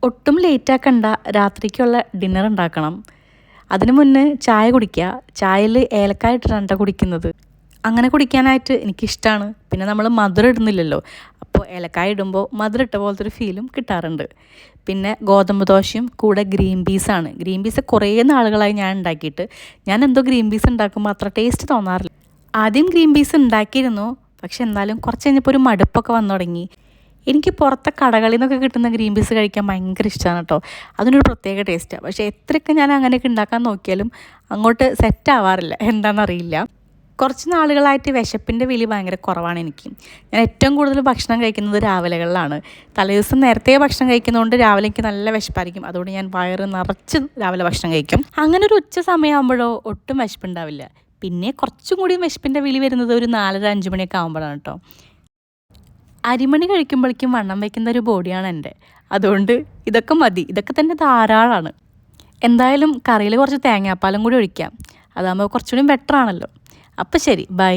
ഒട്ടും ലേറ്റാക്കണ്ട, രാത്രിക്കുള്ള ഡിന്നർ ഉണ്ടാക്കണം. അതിന് മുന്നേ ചായ കുടിക്കുക. ചായയിൽ ഏലക്കായ ഇട്ടിട്ടാണ് കുടിക്കുന്നത്. അങ്ങനെ കുടിക്കാനായിട്ട് എനിക്കിഷ്ടമാണ്. പിന്നെ നമ്മൾ മധുരം ഇടുന്നില്ലല്ലോ, അപ്പോൾ ഏലക്കായ ഇടുമ്പോൾ മധുരം ഇട്ട പോലത്തെ ഒരു ഫീലും കിട്ടാറുണ്ട്. പിന്നെ ഗോതമ്പ് ദോശയും കൂടെ ഗ്രീൻ പീസാണ്. ഗ്രീൻ പീസ് കുറേ നാളുകളായി ഞാൻ ഉണ്ടാക്കിയിട്ട്. ഞാൻ എന്തോ ഗ്രീൻ പീസ് ഉണ്ടാക്കുമ്പോൾ അത്ര ടേസ്റ്റ് തോന്നാറില്ല. ആദ്യം ഗ്രീൻ പീസ് ഉണ്ടാക്കിയിരുന്നു, പക്ഷെ എന്നാലും കുറച്ച് കഴിഞ്ഞപ്പോൾ ഒരു മടുപ്പൊക്കെ വന്നു തുടങ്ങി. എനിക്ക് പുറത്തെ കടകളിൽ നിന്നൊക്കെ കിട്ടുന്ന ഗ്രീൻ പീസ് കഴിക്കാൻ ഭയങ്കര ഇഷ്ടമാണ് കേട്ടോ. അതിനൊരു പ്രത്യേക ടേസ്റ്റാണ്. പക്ഷേ എത്രയൊക്കെ ഞാൻ അങ്ങനെയൊക്കെ ഉണ്ടാക്കാൻ നോക്കിയാലും അങ്ങോട്ട് സെറ്റ് ആവാറില്ല, എന്താണെന്നറിയില്ല. കുറച്ച് നാളുകളായിട്ട് വിശപ്പിൻ്റെ വിളി ഭയങ്കര കുറവാണ് എനിക്ക്. ഞാൻ ഏറ്റവും കൂടുതൽ ഭക്ഷണം കഴിക്കുന്നത് രാവിലെകളിലാണ്. തലേദിവസം നേരത്തെ ഭക്ഷണം കഴിക്കുന്നതുകൊണ്ട് രാവിലെ എനിക്ക് നല്ല വിശപ്പായിരിക്കും. അതുകൊണ്ട് ഞാൻ വയറ് നിറച്ച് രാവിലെ ഭക്ഷണം കഴിക്കും. അങ്ങനെ ഒരു ഉച്ച സമയമാകുമ്പോഴോ ഒട്ടും വിശപ്പുണ്ടാവില്ല. പിന്നെ കുറച്ചും കൂടി വിശപ്പിൻ്റെ വിളി വരുന്നത് ഒരു 4:30-5 മണിയൊക്കെ ആകുമ്പോഴാണ് കേട്ടോ. അരിമണി കഴിക്കുമ്പോഴേക്കും വണ്ണം വയ്ക്കുന്ന ഒരു ബോഡിയാണ് എൻ്റെ. അതുകൊണ്ട് ഇതൊക്കെ മതി, ഇതൊക്കെ തന്നെ ധാരാളമാണ്. എന്തായാലും കറിയിൽ കുറച്ച് തേങ്ങാപ്പാലും കൂടി ഒഴിക്കാം. അതാകുമ്പോൾ കുറച്ചുകൂടി ബെറ്റർ ആണല്ലോ. അപ്പോൾ ശരി, ബൈ.